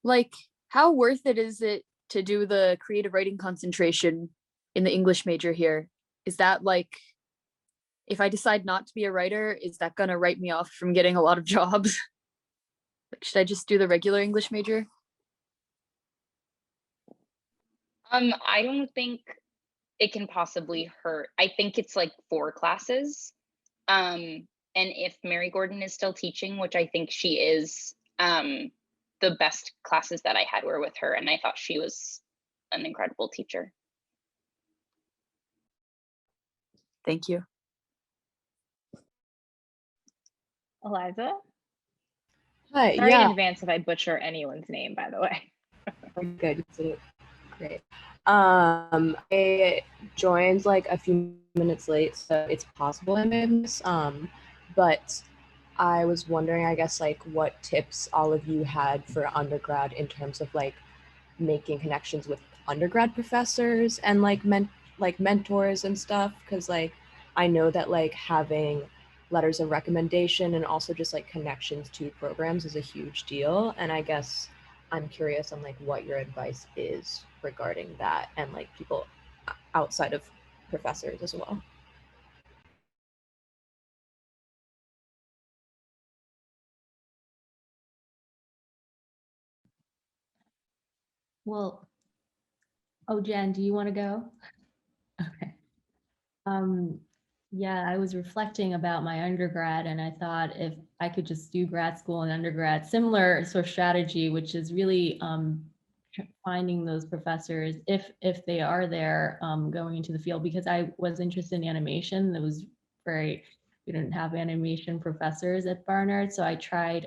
like how worth it is it to do the creative writing concentration in the English major here? Is that like, if I decide not to be a writer, is that gonna write me off from getting a lot of jobs? Like, should I just do the regular English major? I don't think it can possibly hurt. I think it's like 4 classes. And if Mary Gordon is still teaching, which I think she is, the best classes that I had were with her, and I thought she was an incredible teacher. Thank you. Eliza? Hi, Sorry yeah, in advance if I butcher anyone's name, by the way. good. You did it great. I joined like a few minutes late, so it's possible I may have missed. But I was wondering, I guess, like what tips all of you had for undergrad in terms of like making connections with undergrad professors and like mentors and stuff. Because like I know that like having letters of recommendation and also just like connections to programs is a huge deal. And I guess I'm curious on like what your advice is regarding that and like people outside of professors as well. Well, oh, Jen, do you want to go? Okay. Yeah, I was reflecting about my undergrad and I thought if I could just do grad school and undergrad, similar sort of strategy, which is really finding those professors if they are there going into the field, because I was interested in animation. That was we didn't have animation professors at Barnard. So I tried,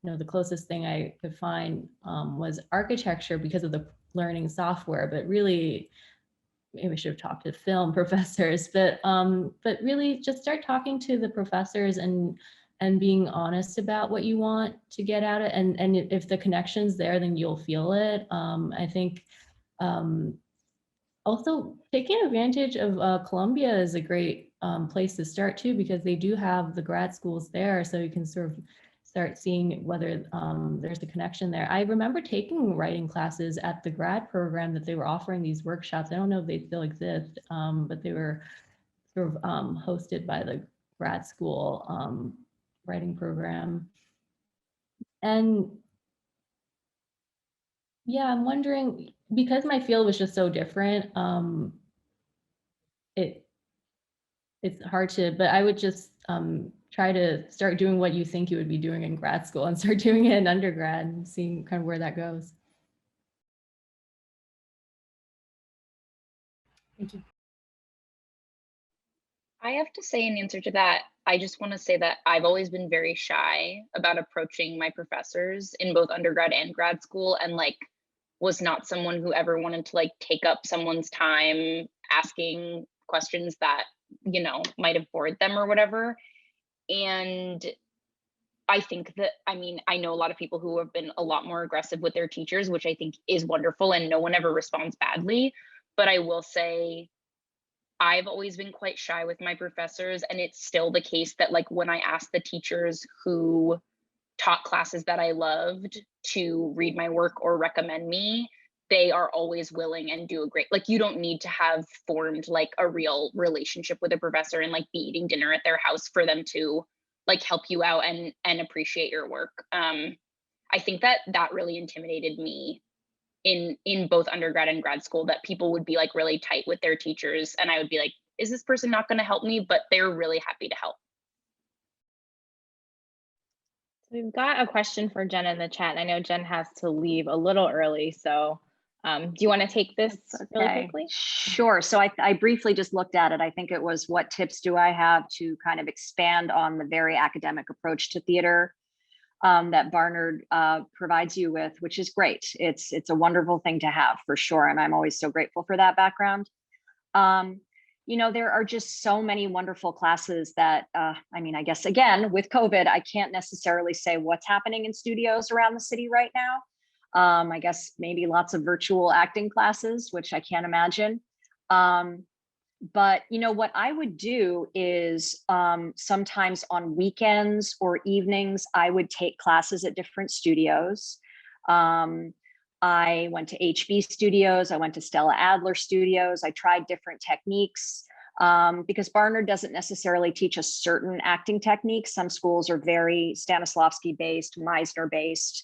the closest thing I could find was architecture because of the learning software, but really, maybe we should have talked to film professors, but really just start talking to the professors and being honest about what you want to get out of it. And if the connection's there, then you'll feel it. I think also taking advantage of Columbia is a great place to start too, because they do have the grad schools there. So you can sort of start seeing whether there's a connection there. I remember taking writing classes at the grad program that they were offering these workshops. I don't know if they still exist, but they were sort of hosted by the grad school writing program. And yeah, I'm wondering, because my field was just so different, it's hard to, but I would just try to start doing what you think you would be doing in grad school and start doing it in undergrad and seeing kind of where that goes. Thank you. I have to say in answer to that, I just want to say that I've always been very shy about approaching my professors in both undergrad and grad school, and like was not someone who ever wanted to like take up someone's time asking questions that, might have bored them or whatever. And I think that, I know a lot of people who have been a lot more aggressive with their teachers, which I think is wonderful, and no one ever responds badly. But I will say, I've always been quite shy with my professors, and it's still the case that like when I ask the teachers who taught classes that I loved to read my work or recommend me, they are always willing and do a great, like you don't need to have formed like a real relationship with a professor and like be eating dinner at their house for them to like help you out and appreciate your work. I think that really intimidated me in both undergrad and grad school, that people would be like really tight with their teachers, and I would be like, is this person not going to help me? But they're really happy to help. We've got a question for Jen in the chat. I know Jen has to leave a little early, so do you want to take this really quickly? Sure. So I briefly just looked at it. I think it was, what tips do I have to kind of expand on the very academic approach to theater that Barnard provides you with, which is great. It's a wonderful thing to have, for sure. And I'm always so grateful for that background. You know, there are just so many wonderful classes that, I mean, I guess, again, with COVID, I can't necessarily say what's happening in studios around the city right now. I guess maybe lots of virtual acting classes, which I can't imagine. But you know, what I would do is sometimes on weekends or evenings, I would take classes at different studios. I went to HB Studios, I went to Stella Adler Studios, I tried different techniques because Barnard doesn't necessarily teach a certain acting technique. Some schools are very Stanislavski based, Meisner based,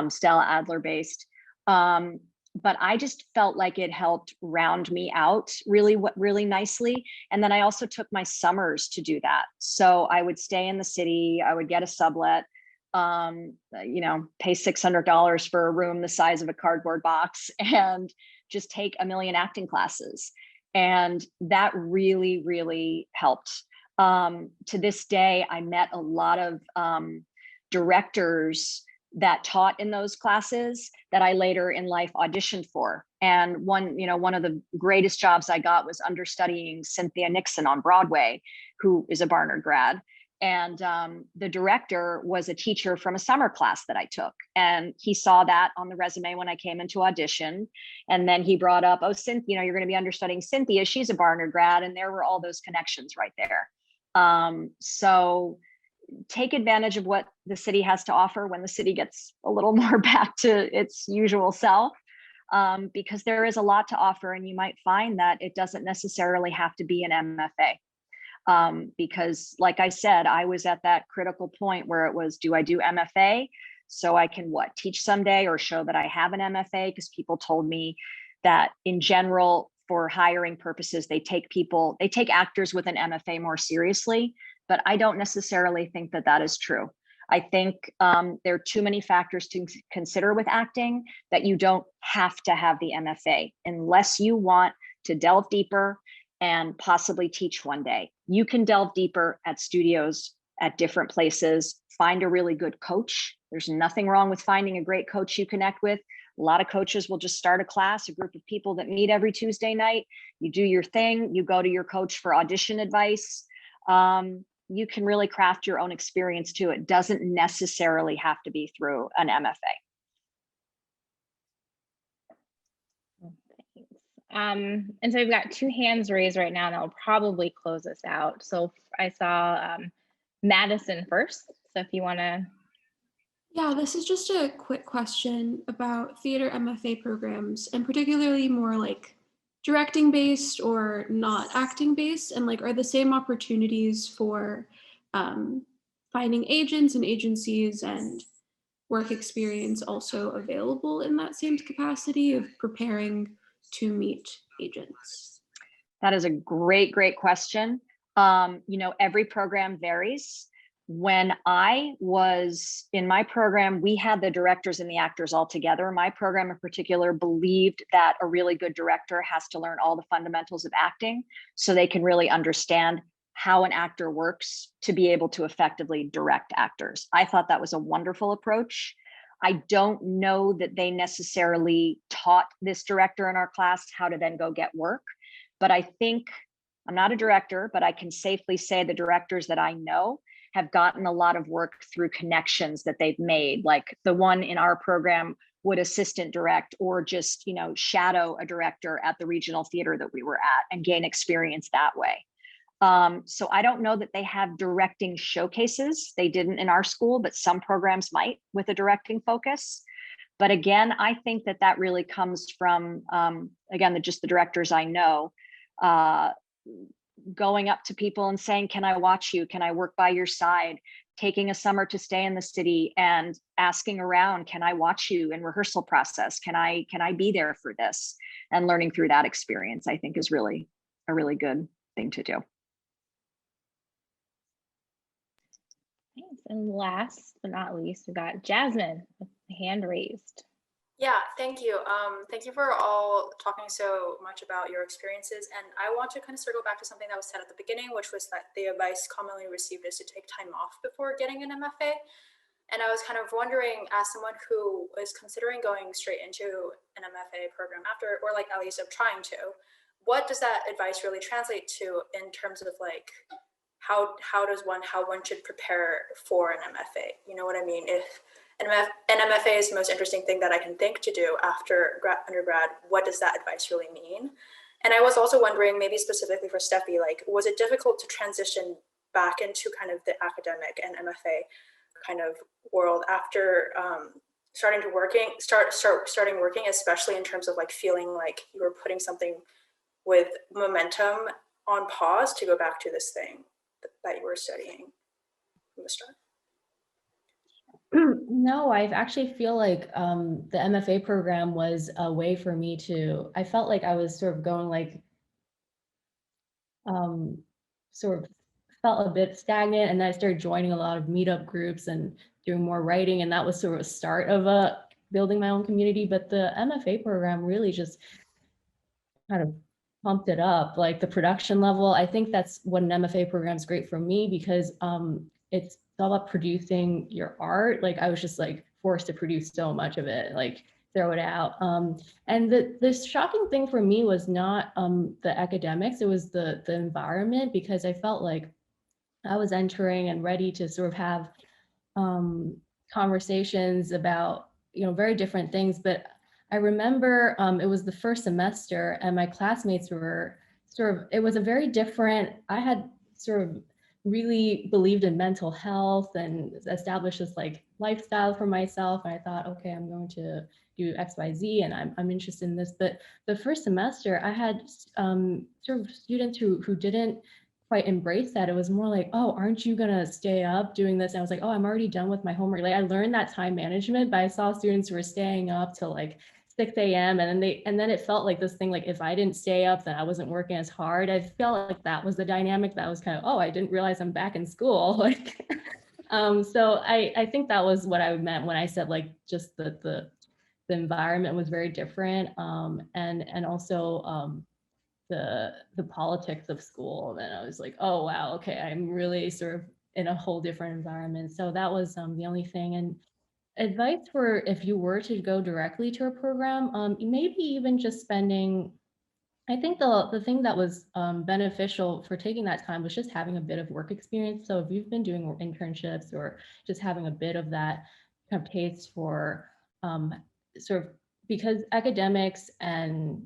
Stella Adler based. But I just felt like it helped round me out really nicely. And then I also took my summers to do that. So I would stay in the city, I would get a sublet, you know, pay $600 for a room the size of a cardboard box and just take a million acting classes. And that really helped. To this day, I met a lot of directors that taught in those classes that I later in life auditioned for. And one of the greatest jobs I got was understudying Cynthia Nixon on Broadway, who is a Barnard grad. And the director was a teacher from a summer class that I took. And he saw that on the resume when I came into audition. And then he brought up, oh, Cynthia, you know, you're going to be understudying Cynthia. She's a Barnard grad. And there were all those connections right there. So take advantage of what the city has to offer when the city gets a little more back to its usual self, because there is a lot to offer, and you might find that it doesn't necessarily have to be an MFA. Because like I said, I was at that critical point where it was, do I do MFA so I can teach someday or show that I have an MFA? Because people told me that in general, for hiring purposes, they take actors with an MFA more seriously. But I don't necessarily think that that is true. I think there are too many factors to consider with acting that you don't have to have the MFA unless you want to delve deeper and possibly teach one day. You can delve deeper at studios at different places, find a really good coach. There's nothing wrong with finding a great coach you connect with. A lot of coaches will just start a class, a group of people that meet every Tuesday night. You do your thing, you go to your coach for audition advice. You can really craft your own experience too. It doesn't necessarily have to be through an MFA. And so we've got two hands raised right now, and I'll probably close us out. So I saw Madison first. So if you want to. Yeah, this is just a quick question about theater MFA programs, and particularly more like directing based or not acting based, and like, are the same opportunities for finding agents and agencies and work experience also available in that same capacity of preparing to meet agents? That is a great question. You know, every program varies. When I was in my program, we had the directors and the actors all together. My program in particular believed that a really good director has to learn all the fundamentals of acting so they can really understand how an actor works to be able to effectively direct actors. I thought that was a wonderful approach. I don't know that they necessarily taught this director in our class how to then go get work, but I think, I'm not a director, but I can safely say the directors that I know have gotten a lot of work through connections that they've made. Like the one in our program would assistant direct or just, you know, shadow a director at the regional theater that we were at and gain experience that way. So I don't know that they have directing showcases. They didn't in our school, but some programs might with a directing focus. But again, I think that that really comes from, again, just the directors I know, going up to people and saying, can I watch you? Can I work by your side? taking a summer to stay in the city and asking around, can I watch you in rehearsal process? Can I be there for this? And learning through that experience, I think, is really a really good thing to do. Thanks. And last but not least, we got Jasmine with the hand raised. Yeah, thank you. Thank you for all talking so much about your experiences. And I want to kind of circle back to something that was said at the beginning, which was that the advice commonly received is to take time off before getting an MFA. And I was kind of wondering, as someone who is considering going straight into an MFA program after, or like at least I'm trying to, what does that advice really translate to in terms of like, how one should prepare for an MFA? You know what I mean? If an MFA is the most interesting thing that I can think to do after undergrad, what does that advice really mean? And I was also wondering, maybe specifically for Steffi, like, was it difficult to transition back into kind of the academic and MFA kind of world after starting working, especially in terms of like feeling like you were putting something with momentum on pause to go back to this thing that you were studying from the start? No, I actually feel like the MFA program was a way for me to, I felt like I was sort of going like, sort of felt a bit stagnant, and then I started joining a lot of meetup groups and doing more writing, and that was sort of a start of building my own community. But the MFA program really just kind of pumped it up, like the production level. I think that's what an MFA program is great for me, because it's all about producing your art. Like I was just like forced to produce so much of it, like throw it out. And the shocking thing for me was not the academics, it was the environment, because I felt like I was entering and ready to sort of have conversations about, you know, very different things. But I remember it was the first semester and my classmates were sort of, it was a very different, I had sort of really believed in mental health and established this like lifestyle for myself. And I thought, okay, I'm going to do XYZ and I'm interested in this. But the first semester I had sort of students who didn't quite embrace that. It was more like, oh, aren't you gonna stay up doing this? And I was like, oh, I'm already done with my homework. Like I learned that time management, but I saw students who were staying up till like 6 a.m. and then it felt like this thing, like if I didn't stay up, then I wasn't working as hard. I felt like that was the dynamic that was kind of, oh, I didn't realize I'm back in school. Like, so I think that was what I meant when I said like just the environment was very different, and also the politics of school. And I was like, oh wow, okay, I'm really sort of in a whole different environment. So that was the only thing. And advice for if you were to go directly to a program, maybe even just spending, I think the thing that was beneficial for taking that time was just having a bit of work experience. So if you've been doing internships or just having a bit of that kind of taste for sort of, because academics and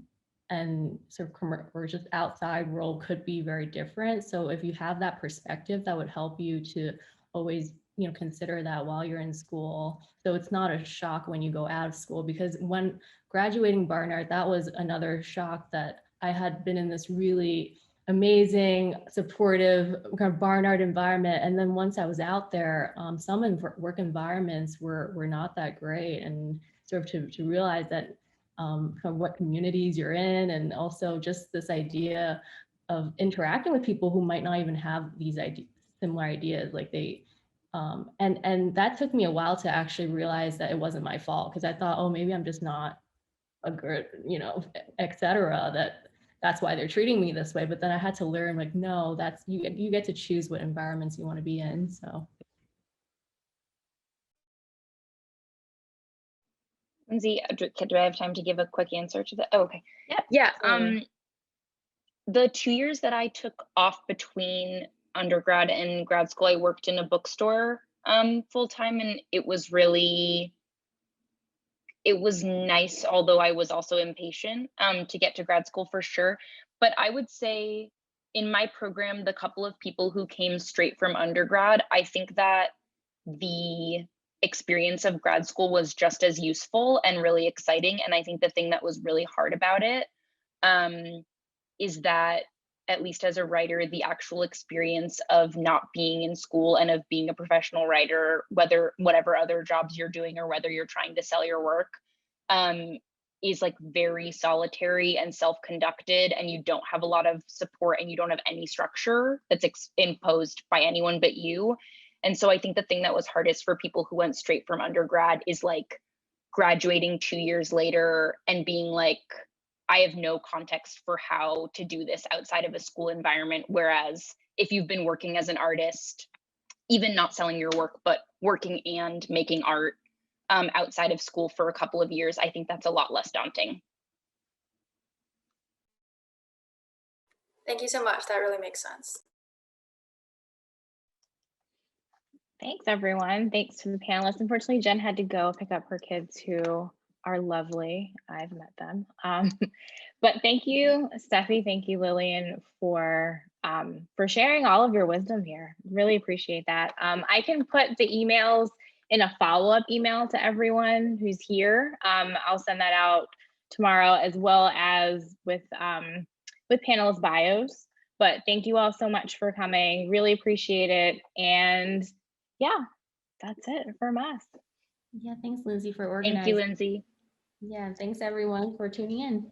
sort of or just outside world could be very different. So if you have that perspective, that would help you to always, you know, consider that while you're in school. So it's not a shock when you go out of school, because when graduating Barnard, that was another shock, that I had been in this really amazing, supportive kind of Barnard environment. And then once I was out there, some work environments were not that great. And sort of to realize that kind of what communities you're in, and also just this idea of interacting with people who might not even have these similar ideas, like they, and that took me a while to actually realize that it wasn't my fault, because I thought, oh, maybe I'm just not a good, you know, etc. That's why they're treating me this way. But then I had to learn, like, no, that's you get to choose what environments you want to be in. So. Lindsay, do I have time to give a quick answer to that? Oh, okay. Yeah. The 2 years that I took off between undergrad and grad school, I worked in a bookstore full time, and it was nice, although I was also impatient to get to grad school for sure. But I would say in my program, the couple of people who came straight from undergrad, I think that the experience of grad school was just as useful and really exciting. And I think the thing that was really hard about it is that at least as a writer, the actual experience of not being in school and of being a professional writer, whatever other jobs you're doing or whether you're trying to sell your work, is like very solitary and self-conducted, and you don't have a lot of support and you don't have any structure that's imposed by anyone but you. And so I think the thing that was hardest for people who went straight from undergrad is like graduating 2 years later and being like, I have no context for how to do this outside of a school environment. Whereas if you've been working as an artist, even not selling your work, but working and making art outside of school for a couple of years, I think that's a lot less daunting. Thank you so much. That really makes sense. Thanks, everyone. Thanks to the panelists. Unfortunately, Jen had to go pick up her kids who are lovely. I've met them. But thank you, Steffi. Thank you, Lillian, for sharing all of your wisdom here. Really appreciate that. I can put the emails in a follow-up email to everyone who's here. I'll send that out tomorrow, as well as with panelists' bios. But thank you all so much for coming. Really appreciate it. And yeah, that's it from us. Yeah, thanks, Lindsay, for organizing. Thank you, Lindsay. Yeah, thanks everyone for tuning in.